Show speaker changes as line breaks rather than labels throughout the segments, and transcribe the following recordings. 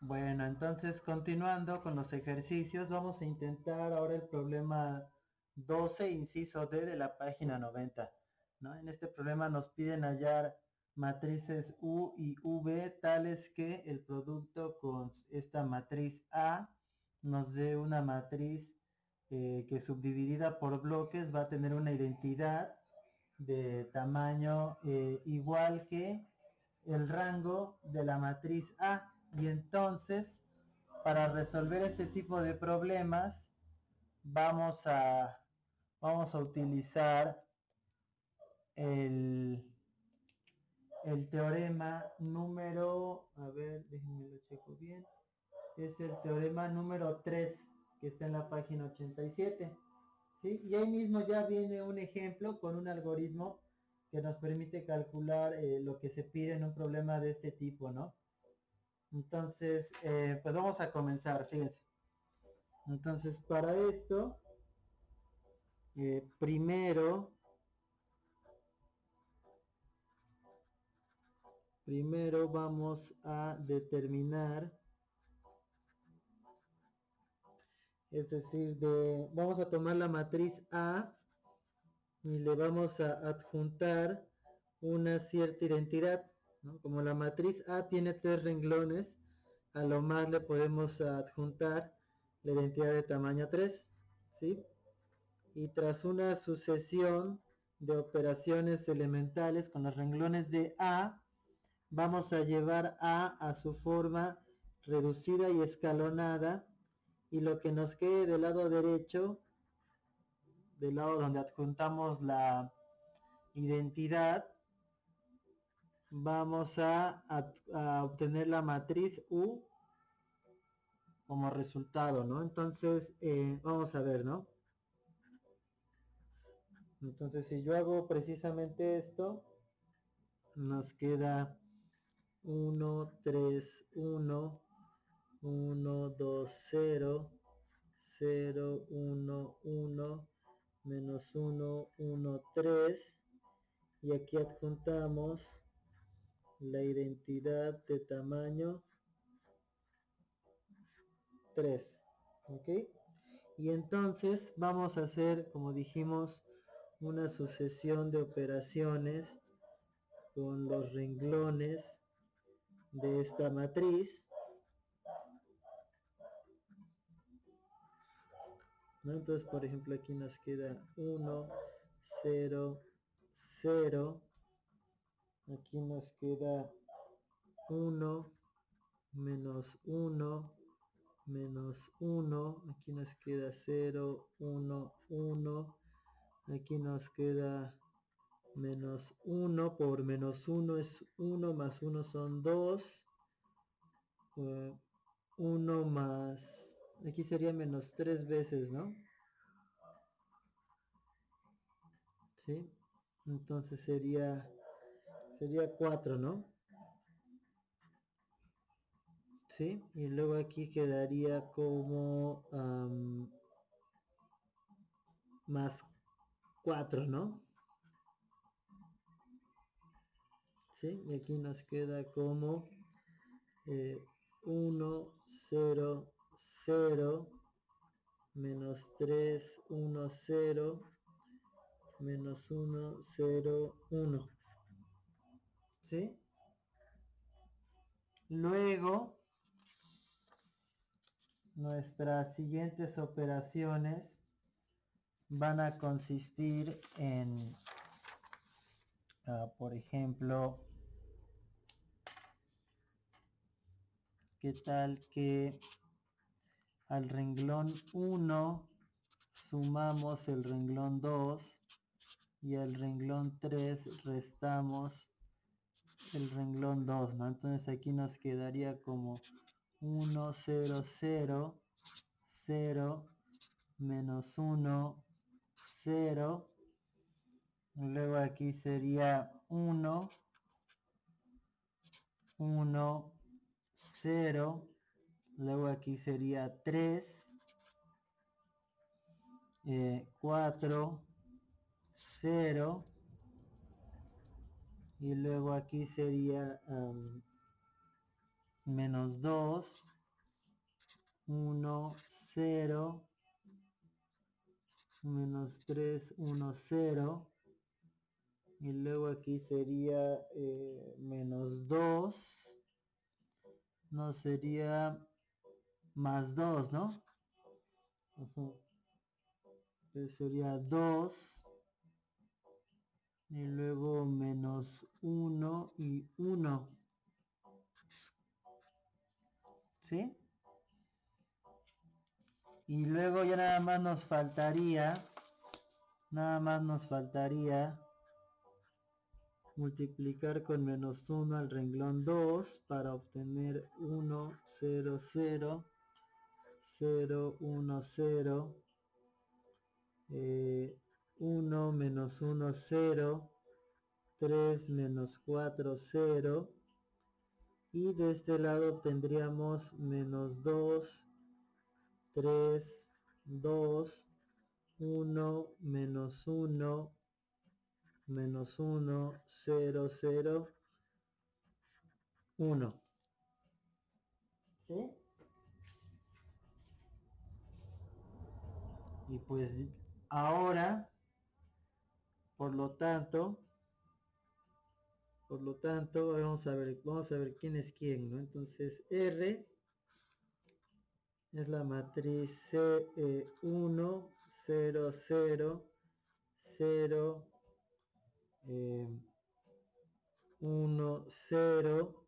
Bueno, entonces continuando con los ejercicios, vamos a intentar ahora el problema 12, inciso D de la página 90. ¿No? En este problema nos piden hallar matrices U y V tales que el producto con esta matriz A nos dé una matriz que subdividida por bloques va a tener una identidad de tamaño igual que el rango de la matriz A. Y entonces, para resolver este tipo de problemas, vamos a, vamos a utilizar el, el teorema número, a ver, déjenme lo checo bien, es el teorema número 3 que está en la página 87. ¿Sí? Y ahí mismo ya viene un ejemplo con un algoritmo que nos permite calcular lo que se pide en un problema de este tipo, ¿no? Entonces, pues vamos a comenzar, fíjense. Entonces, para esto, primero vamos a determinar, es decir, vamos a tomar la matriz A y le vamos a adjuntar una cierta identidad, ¿no? Como la matriz A tiene 3 renglones, a lo más le podemos adjuntar la identidad de tamaño 3, ¿sí? Y tras una sucesión de operaciones elementales con los renglones de A, vamos a llevar A su forma reducida y escalonada, y lo que nos quede del lado derecho, del lado donde adjuntamos la identidad, vamos a obtener la matriz U como resultado, ¿no? Entonces, vamos a ver, ¿no? Entonces, si yo hago precisamente esto, nos queda 1, 3, 1, 1, 2, 0, 0, 1, 1, menos 1, 1, 3, y aquí adjuntamos la identidad de tamaño 3, ¿ok? Y entonces vamos a hacer, como dijimos, una sucesión de operaciones con los renglones de esta matriz, ¿no? Entonces, por ejemplo, aquí nos queda 1, 0, 0, aquí nos queda 1, menos 1, menos 1, aquí nos queda 0, 1, 1, aquí nos queda menos 1, por menos 1 es 1, más 1 son 2, 1 más, aquí sería menos 3 veces, ¿no? ¿Sí? Entonces sería 4, ¿no? ¿Sí? Y luego aquí quedaría como más 4, ¿no? ¿Sí? Y aquí nos queda como 1, 0, 0, menos 3, 1, 0, menos 1, 0, 1. ¿Sí? Luego, nuestras siguientes operaciones van a consistir en, por ejemplo, ¿qué tal que al renglón 1 sumamos el renglón 2 y al renglón 3 restamos el renglón 2, ¿no? Entonces aquí nos quedaría como 1, 0, 0, 0, menos 1, 0. Luego aquí sería 1, 1, 0. Luego aquí sería 3, 4, 0. Y luego aquí sería menos 2, 1, 0, menos 3, 1, 0. Y luego aquí sería menos 2. No, sería más 2, ¿no? Entonces sería 2. Y luego menos 1 y 1. ¿Sí? Y luego ya nada más nos faltaría multiplicar con menos 1 al renglón 2 para obtener 1, 0, 0, 0, 1, 0, 1 menos 1, 0, 3 menos 4, 0, y de este lado obtendríamos menos 2, 3, 2, 1, menos 1, menos 1, 0, 0, 1. ¿Sí? Y pues ahora, por lo tanto, vamos a ver quién es quién, ¿no? Entonces, R es la matriz C, 1, 0, 0, 0, 1, 0,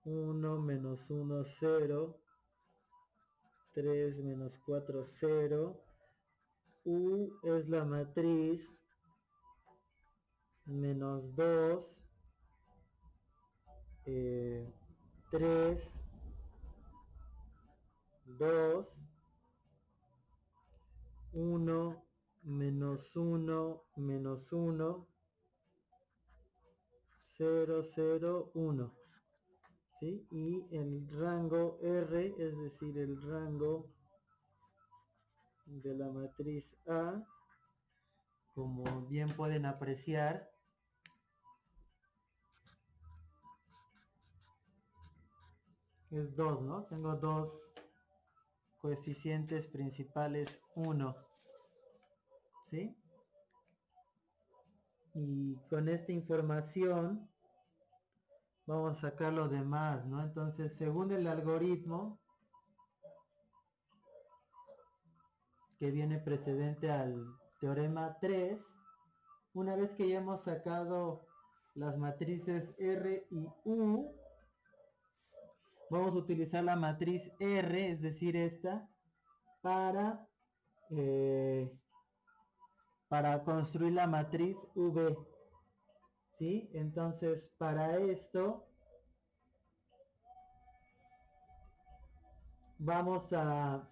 1, menos 1, 0, 3 menos 4, 0. U es la matriz menos 2, 3, 2, 1, menos 1, menos 1, 0, 0, 1. ¿Sí? Y el rango R, es decir, el rango de la matriz A, como bien pueden apreciar, es 2, ¿no? Tengo dos coeficientes principales 1, ¿sí? Y con esta información vamos a sacar lo demás, ¿no? Entonces, según el algoritmo que viene precedente al teorema 3, una vez que ya hemos sacado las matrices R y U, vamos a utilizar la matriz R, es decir, esta, para, para construir la matriz V. ¿Sí? Entonces, para esto, vamos a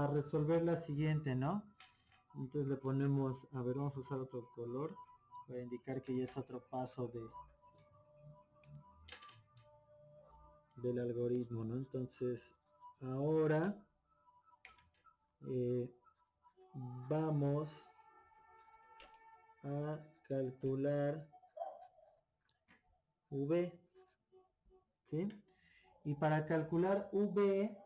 resolver la siguiente, ¿no? Entonces le ponemos, a ver, vamos a usar otro color para indicar que ya es otro paso del algoritmo, ¿no? Entonces, ahora vamos a calcular V, ¿sí? Y para calcular V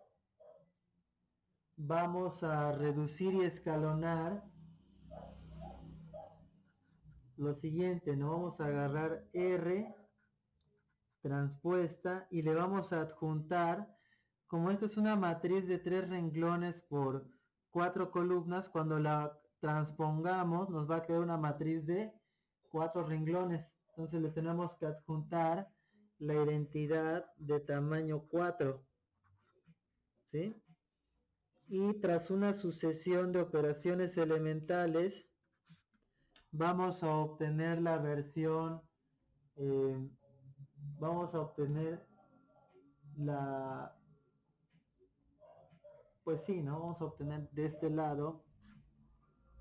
vamos a reducir y escalonar lo siguiente, ¿no? Vamos a agarrar R transpuesta y le vamos a adjuntar, como esto es una matriz de 3 renglones por 4 columnas, cuando la transpongamos nos va a quedar una matriz de 4 renglones. Entonces le tenemos que adjuntar la identidad de tamaño 4, ¿sí? Y tras una sucesión de operaciones elementales vamos a obtener la versión, vamos a obtener la, pues sí, ¿no? Vamos a obtener de este lado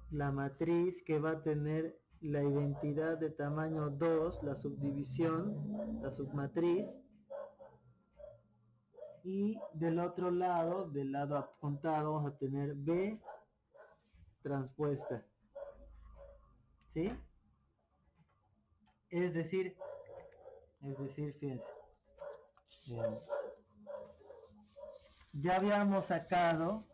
la matriz que va a tener la identidad de tamaño 2, la subdivisión, la submatriz, y del otro lado, del lado adjuntado, vamos a tener B transpuesta, ¿sí? Es decir, Es decir, fíjense, ya habíamos sacado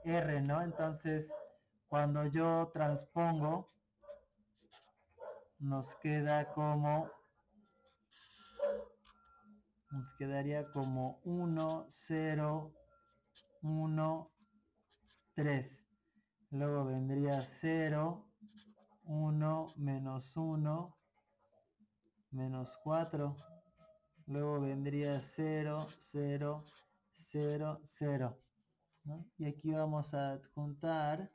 R, ¿no? Entonces, cuando yo transpongo, nos quedaría como 1, 0, 1, 3. Luego vendría 0, 1, menos 1, menos 4. Luego vendría 0, 0, 0, 0. ¿No? Y aquí vamos a adjuntar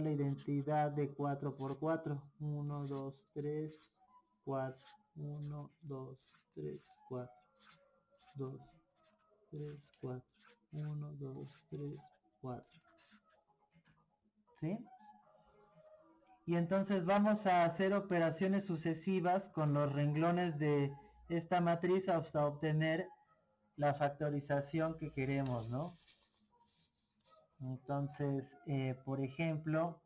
la identidad de 4 por 4. 1, 2, 3, 4. 1, 2, 3, 4. 2, 3, 4. 1, 2, 3, 4. ¿Sí? Y entonces vamos a hacer operaciones sucesivas con los renglones de esta matriz hasta obtener la factorización que queremos, ¿no? Entonces, por ejemplo,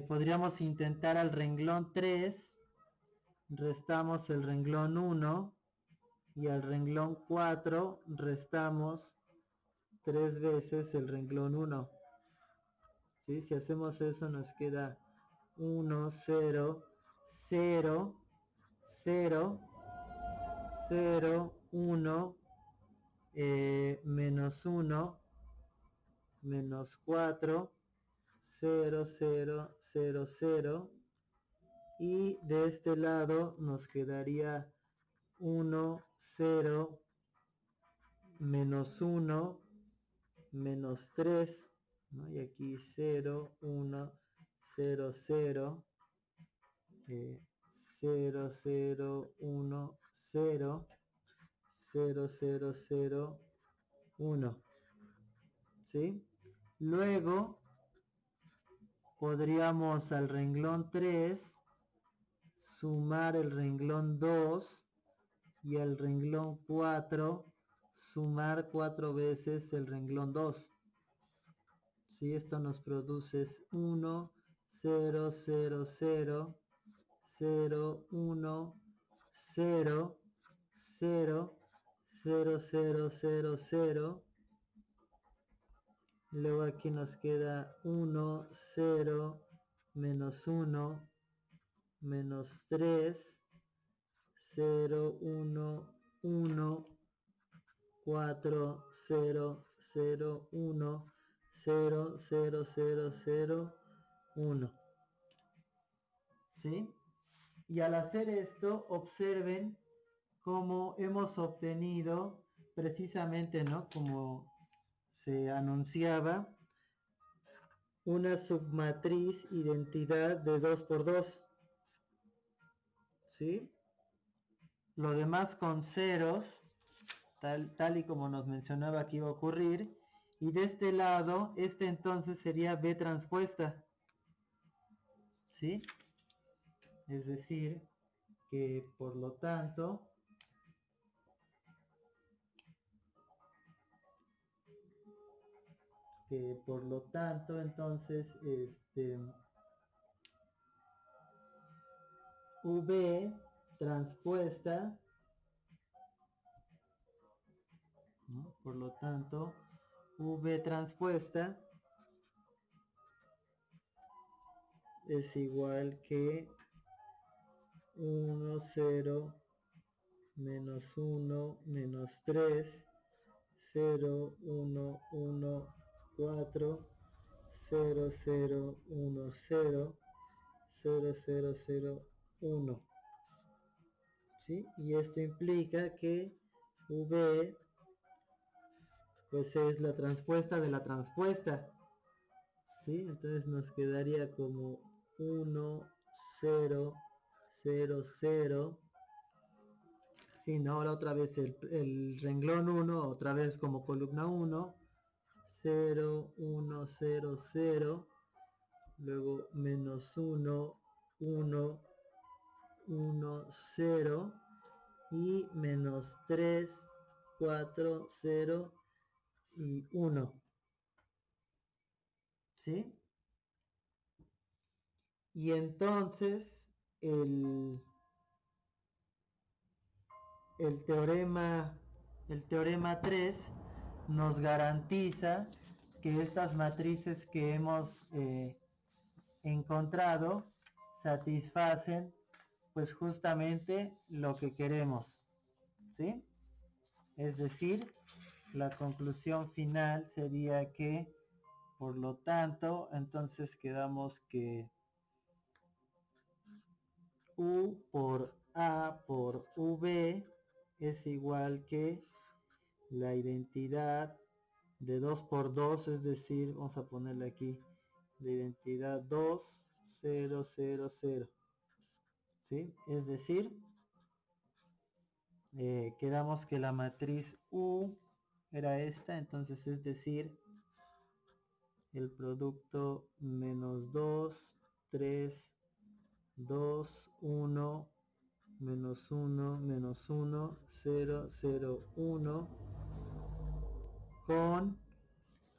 podríamos intentar al renglón 3, restamos el renglón 1 y al renglón 4 restamos 3 veces el renglón 1. ¿Sí? Si hacemos eso nos queda 1, 0, 0, 0, 0, 1, menos 1, menos 4, 0, 0, 0, 0. Y de este lado nos quedaría 1, 0, menos 1, menos 3, ¿no? Y aquí 0, 1, 0, 0, 0, 0, 1, 0, 0, 0, 0, 1. ¿Sí? Luego podríamos al renglón 3 sumar el renglón 2 y al renglón 4 sumar 4 veces el renglón 2. Si esto nos produce 1, 0, 0, 0, 0, 1, 0, 0, 0, 0, 0, 0. Luego aquí nos queda 1, 0, menos 1, menos 3, 0, 1, 1, 4, 0, 0, 1, 0, 0, 0, 0, 1. ¿Sí? Y al hacer esto, observen cómo hemos obtenido precisamente, ¿no? Como se anunciaba, una submatriz identidad de 2 por 2. ¿Sí? Lo demás con ceros, tal y como nos mencionaba que iba a ocurrir. Y de este lado, este entonces sería B transpuesta. ¿Sí? Es decir, que por lo tanto, entonces, V transpuesta, ¿no? Por lo tanto, V transpuesta es igual que 1, 0, menos 1, menos 3, 0, 1, 1, 4, 0, 0, 1, 0, 0, 0, 0, 1. ¿Sí? Y esto implica que V pues es la transpuesta de la transpuesta. ¿Sí? Entonces nos quedaría como 1, 0, 0, 0. Sí, ¿no? Ahora otra vez el renglón 1, otra vez como columna 1, 0, 1, 0, 0, luego menos 1, 1, 1, 0 y menos 3, 4, 0 y 1. ¿Sí? y entonces el teorema 3 nos garantiza que estas matrices que hemos encontrado satisfacen pues justamente lo que queremos, ¿sí? Es decir, la conclusión final sería que, por lo tanto, entonces quedamos que U por A por V es igual que la identidad de 2 por 2, es decir, vamos a ponerle aquí la identidad 2, 0, 0, 0. ¿Sí? Es decir, quedamos que la matriz U era esta, entonces es decir, el producto menos 2, 3, 2, 1, menos 1, menos 1, 0, 0, 1, con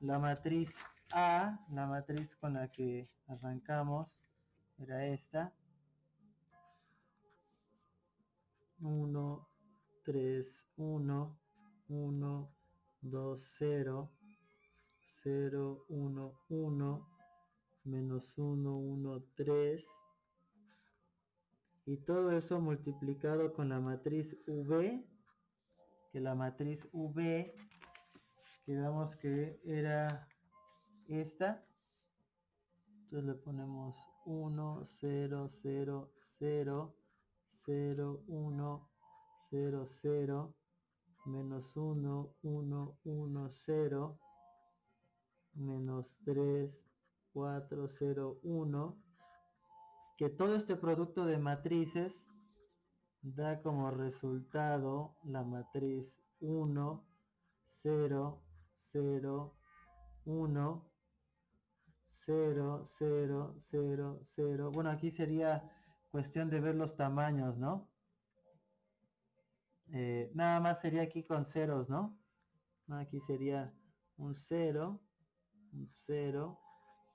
la matriz A, la matriz con la que arrancamos, era esta, 1, 3, 1, 1, 2, 0, 0, 1, 1, menos 1, 1, 3, y todo eso multiplicado con la matriz V, que la matriz V quedamos que era esta, entonces le ponemos 1, 0, 0, 0, 0, 1, 0, 0, menos 1, 1, 1, 0, menos 3, 4, 0, 1, que todo este producto de matrices da como resultado la matriz 1, 0, 0, 1, 0, 0, 0, 0. Bueno, aquí sería cuestión de ver los tamaños, ¿no? Nada más sería aquí con ceros, ¿no? Aquí sería un 0, un 0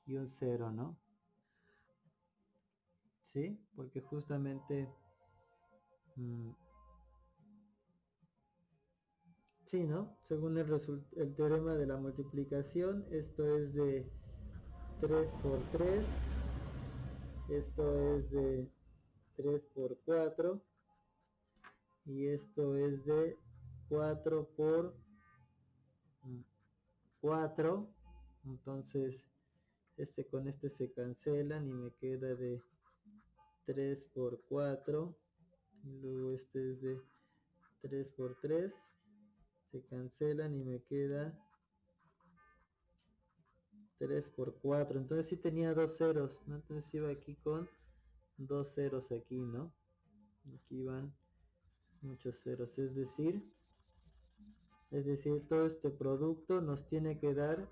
y un 0, ¿no? ¿Sí? Porque justamente... sí, ¿no? Según el teorema de la multiplicación, esto es de 3 por 3, esto es de 3 por 4 y esto es de 4 por 4. Entonces este con este se cancelan y me queda de 3 por 4 y luego este es de 3 por 3, se cancelan y me queda 3 por 4. Entonces sí tenía dos ceros, ¿no? Entonces iba aquí con dos ceros aquí, ¿no? Aquí van muchos ceros, es decir, todo este producto nos tiene que dar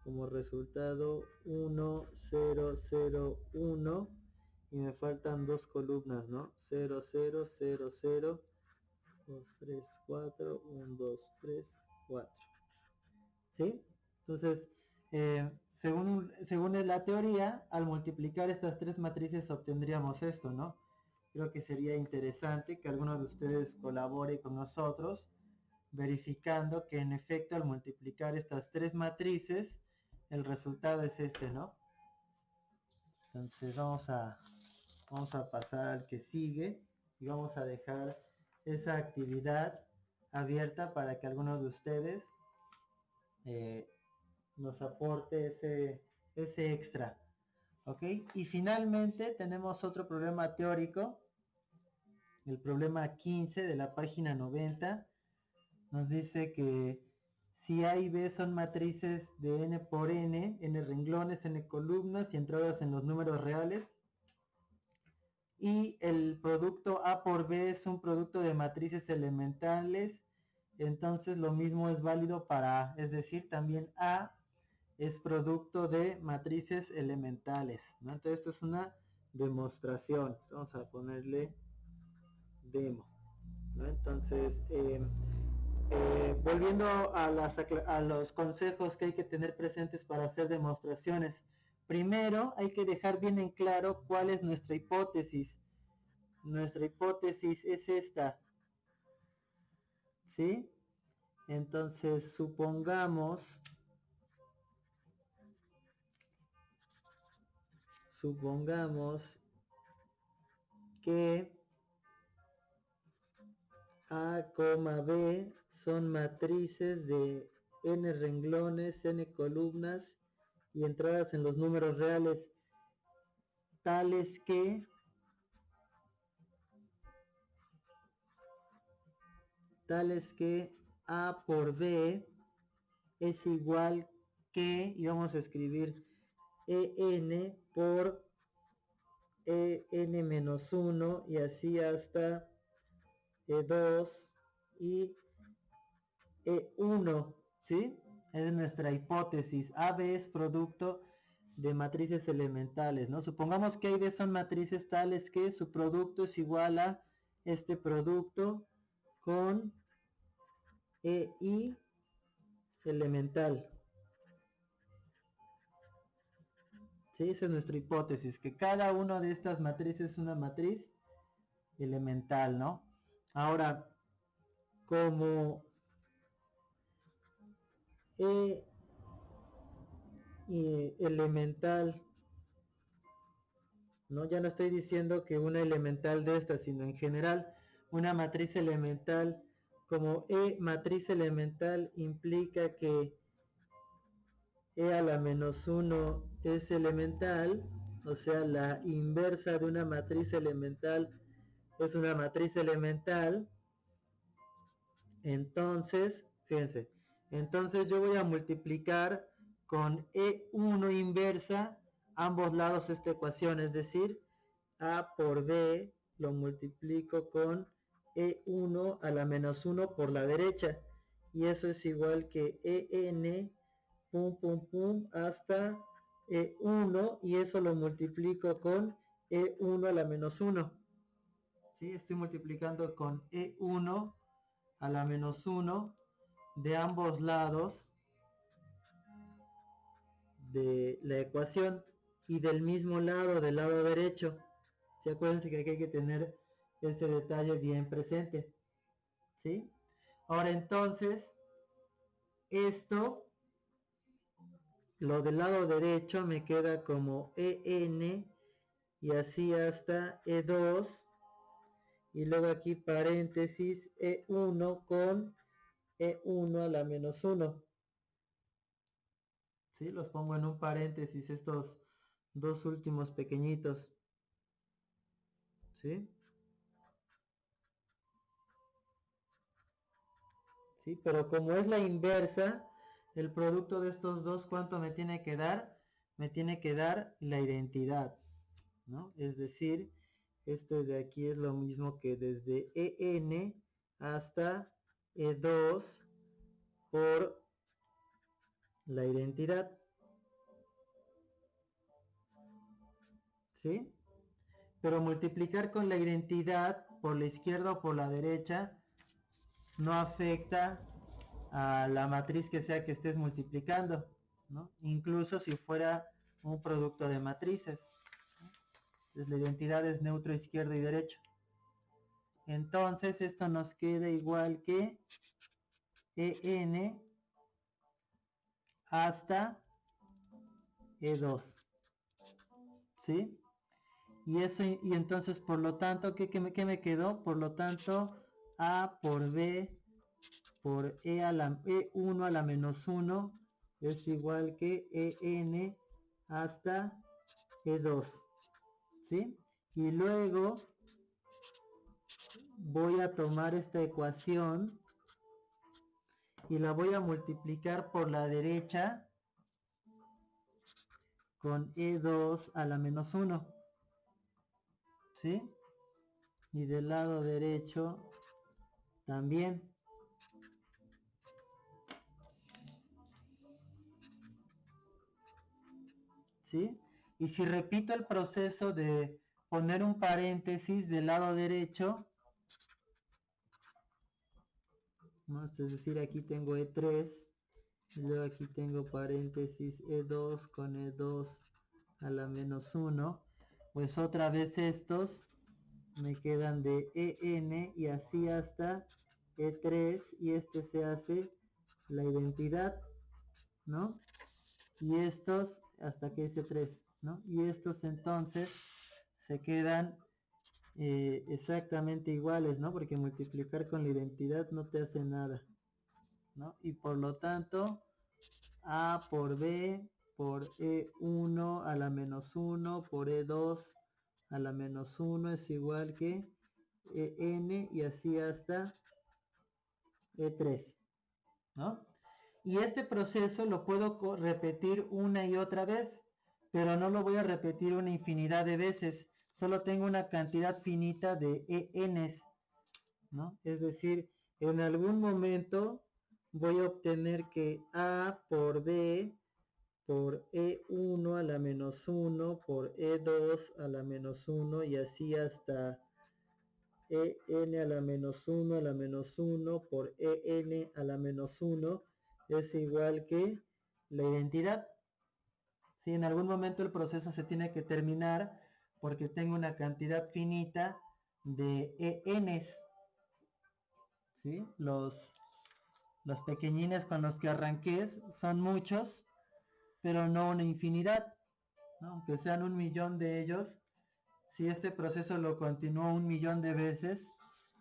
como resultado 1, 0, 0, 1 y me faltan dos columnas, ¿no? 0, 0, 0, 0, 2, 3, 4, 1, 2, 3, 4. ¿Sí? Entonces, según la teoría, al multiplicar estas tres matrices obtendríamos esto, ¿no? Creo que sería interesante que alguno de ustedes colabore con nosotros verificando que en efecto al multiplicar estas tres matrices el resultado es este, ¿no? Entonces vamos a pasar al que sigue y vamos a dejar esa actividad abierta para que alguno de ustedes nos aporte ese extra, ¿ok? Y finalmente tenemos otro problema teórico, el problema 15 de la página 90, nos dice que si A y B son matrices de n por n, n renglones, n columnas y entradas en los números reales, y el producto A por B es un producto de matrices elementales, entonces lo mismo es válido para A, es decir, también A es producto de matrices elementales, ¿no? Entonces esto es una demostración, vamos a ponerle demo, ¿no? Entonces volviendo a los consejos que hay que tener presentes para hacer demostraciones, primero hay que dejar bien en claro cuál es nuestra hipótesis. Nuestra hipótesis es esta, ¿sí? Entonces supongamos que A, B son matrices de n renglones, n columnas y entradas en los números reales, tales que A por B es igual que, y vamos a escribir EN por EN menos 1 y así hasta E2 y E1, ¿sí? Es nuestra hipótesis. AB es producto de matrices elementales, ¿no? Supongamos que AB son matrices tales que su producto es igual a este producto con EI elemental. ¿Sí? Esa es nuestra hipótesis, que cada una de estas matrices es una matriz elemental, ¿no? Ahora, como E elemental, ¿no? Ya no estoy diciendo que una elemental de estas, sino en general una matriz elemental, como E matriz elemental implica que E a la menos 1 es elemental, o sea, la inversa de una matriz elemental es una matriz elemental. Entonces, fíjense, entonces yo voy a multiplicar con E1 inversa ambos lados de esta ecuación, es decir, A por B lo multiplico con E1 a la menos 1 por la derecha, y eso es igual que EN pum pum pum hasta E1, y eso lo multiplico con E1 a la menos 1. ¿Sí? Estoy multiplicando con E1 a la menos 1 de ambos lados de la ecuación y del mismo lado, del lado derecho. ¿Sí? Acuérdense que aquí hay que tener este detalle bien presente. ¿Sí? Ahora entonces, esto, lo del lado derecho me queda como EN y así hasta E2 y luego aquí paréntesis E1 con E1 a la menos 1. ¿Sí? Los pongo en un paréntesis estos dos últimos pequeñitos. ¿Sí? ¿Sí? Pero como es la inversa, el producto de estos dos, ¿cuánto me tiene que dar? Me tiene que dar la identidad, ¿no? Es decir, este de aquí es lo mismo que desde EN hasta E2 por la identidad. ¿Sí? Pero multiplicar con la identidad por la izquierda o por la derecha no afecta a la matriz que sea que estés multiplicando, ¿no? Incluso si fuera un producto de matrices. Entonces la identidad es neutro, izquierdo y derecho. Entonces esto nos queda igual que EN hasta E2. ¿Sí? Y eso, y entonces por lo tanto, ¿qué me quedó? Por lo tanto, A por B por E1 a la menos 1 es igual que EN hasta E2. ¿Sí? Y luego voy a tomar esta ecuación y la voy a multiplicar por la derecha con E2 a la menos 1. ¿Sí? Y del lado derecho también. ¿Sí? Y si repito el proceso de poner un paréntesis del lado derecho, ¿no? Es decir, aquí tengo E3, y luego aquí tengo paréntesis E2 con E2 a la menos 1, pues otra vez estos me quedan de en y así hasta e3 y este se hace la identidad, ¿no? Y estos hasta que ese 3, ¿no? Y estos entonces se quedan exactamente iguales, ¿no? Porque multiplicar con la identidad no te hace nada, ¿no? Y por lo tanto, A por B por E1 a la menos 1 por E2 a la menos 1 es igual que En y así hasta E3, ¿no? Y este proceso lo puedo repetir una y otra vez, pero no lo voy a repetir una infinidad de veces, solo tengo una cantidad finita de ENs, ¿no? Es decir, en algún momento voy a obtener que A por B por E1 a la menos 1 por E2 a la menos 1 y así hasta En a la menos 1 a la menos 1 por En a la menos 1 es igual que la identidad. Si en algún momento el proceso se tiene que terminar porque tengo una cantidad finita de ENs, ¿sí? Los pequeñines con los que arranqué son muchos, pero no una infinidad, ¿no? Aunque sean 1.000.000 de ellos, si este proceso lo continúo 1.000.000 de veces,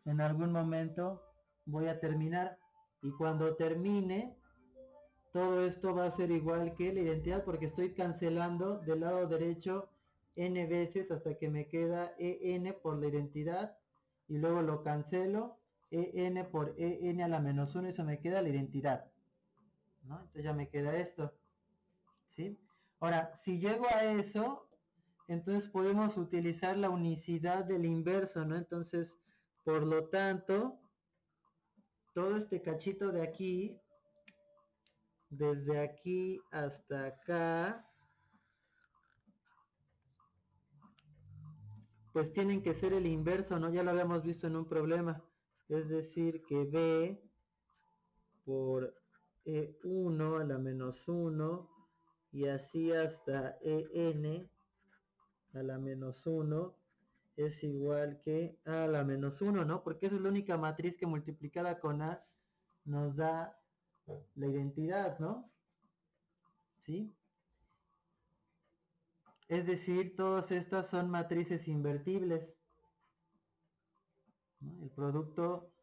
en algún momento voy a terminar. Y cuando termine, todo esto va a ser igual que la identidad porque estoy cancelando del lado derecho n veces hasta que me queda en por la identidad y luego lo cancelo en por en a la menos 1 y eso me queda la identidad, ¿no? Entonces ya me queda esto, ¿sí? Ahora, si llego a eso, entonces podemos utilizar la unicidad del inverso, ¿no? Entonces, por lo tanto, todo este cachito de aquí, desde aquí hasta acá, pues tienen que ser el inverso, ¿no? Ya lo habíamos visto en un problema. Es decir, que B por E1 a la menos 1 y así hasta EN a la menos 1 es igual que A a la menos 1, ¿no? Porque esa es la única matriz que multiplicada con A nos da la identidad, ¿no? ¿Sí? Es decir, todas estas son matrices invertibles, ¿no? El producto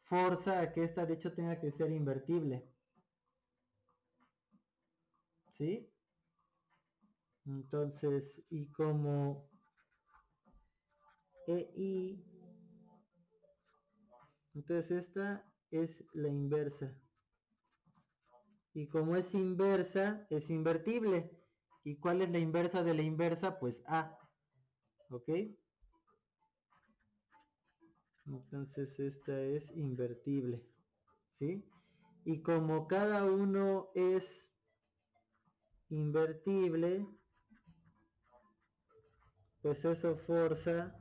forza a que esta de hecho tenga que ser invertible, ¿sí? Entonces, y como EI, entonces esta es la inversa. Y como es inversa, es invertible. ¿Y cuál es la inversa de la inversa? Pues A. ¿Ok? Entonces esta es invertible. ¿Sí? Y como cada uno es invertible, pues eso forza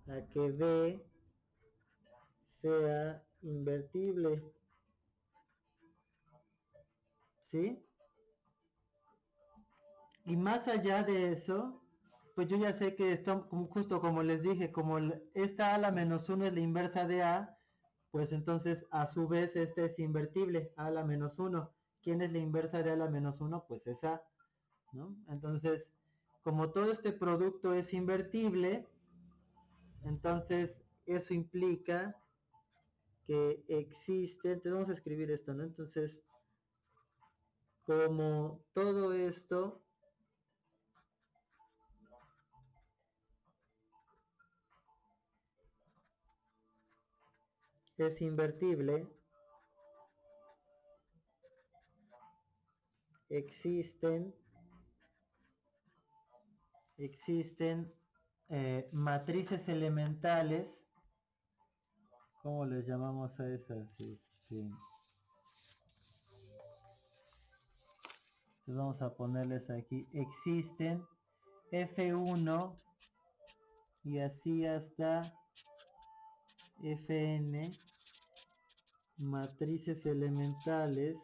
a que B sea invertible. ¿Sí? Y más allá de eso, pues yo ya sé que está justo como les dije, como esta a la menos 1 es la inversa de A, pues entonces a su vez este es invertible, a la menos 1. ¿Quién es la inversa de a la menos 1? Pues es A, ¿no? Entonces, como todo este producto es invertible, entonces eso implica que existe, entonces vamos a escribir esto, ¿no? Entonces, como todo esto es invertible, existen matrices elementales, ¿cómo les llamamos a esas? Entonces vamos a ponerles aquí, existen F1 y así hasta Fn matrices elementales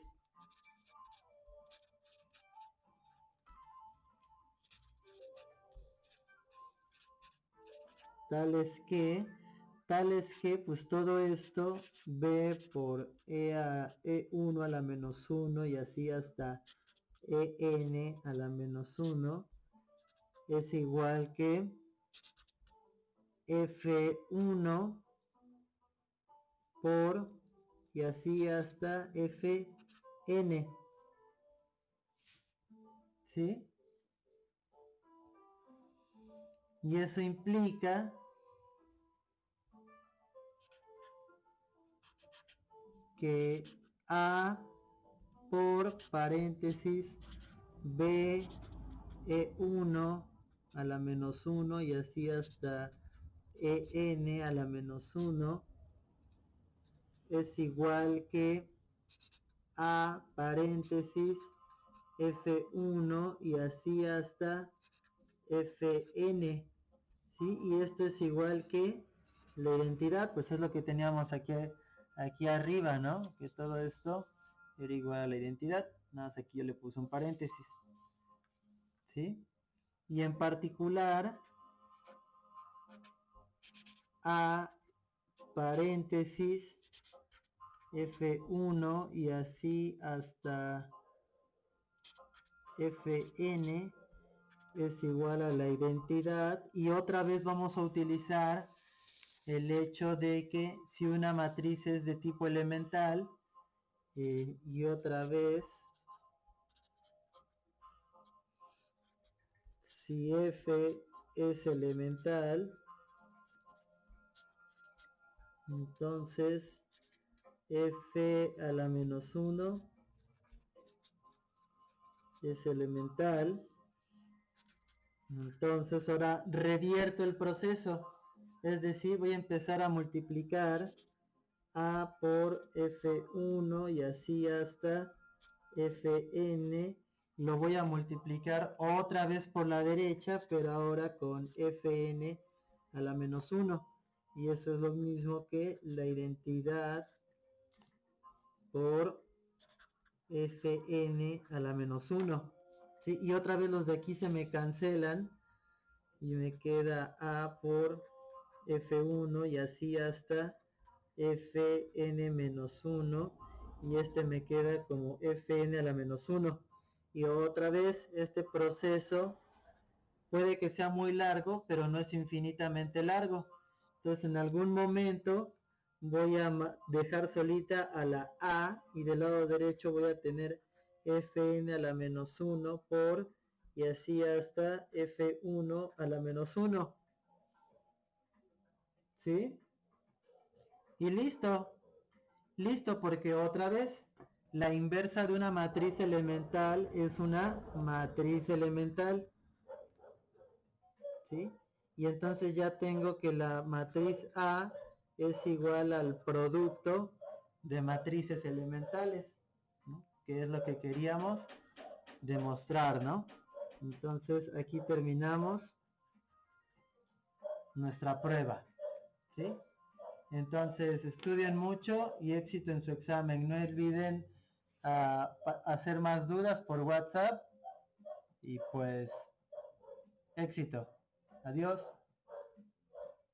tales que, pues todo esto, B por E1 a la menos 1 y así hasta EN a la menos 1 es igual que F1 por y así hasta Fn, ¿sí? Y eso implica que A por paréntesis B E1 a la menos 1 y así hasta En a la menos 1 es igual que A paréntesis F1 y así hasta Fn, ¿sí? Y esto es igual que la identidad, pues es lo que teníamos aquí arriba, ¿no? Que todo esto era igual a la identidad, nada más aquí yo le puse un paréntesis, ¿sí? Y en particular A paréntesis F1 y así hasta Fn es igual a la identidad, y otra vez vamos a utilizar el hecho de que si una matriz es de tipo elemental y otra vez si F es elemental, entonces F a la menos 1 es elemental. Entonces ahora revierto el proceso, es decir, voy a empezar a multiplicar A por F1 y así hasta Fn. Lo voy a multiplicar otra vez por la derecha, pero ahora con Fn a la menos 1. Y eso es lo mismo que la identidad por Fn a la menos 1. ¿Sí? Y otra vez los de aquí se me cancelan y me queda A por F1 y así hasta Fn menos 1, y este me queda como Fn a la menos 1. Y otra vez este proceso puede que sea muy largo, pero no es infinitamente largo. Entonces en algún momento voy a dejar solita a la A y del lado derecho voy a tener Fn a la menos 1 por y así hasta F1 a la menos 1. ¿Sí? Y listo. Listo, porque otra vez la inversa de una matriz elemental es una matriz elemental, ¿sí? Y entonces ya tengo que la matriz A es igual al producto de matrices elementales, ¿no? Que es lo que queríamos demostrar, ¿no? Entonces aquí terminamos nuestra prueba, ¿sí? Entonces estudien mucho y éxito en su examen. No olviden hacer más dudas por WhatsApp y pues éxito. Adiós.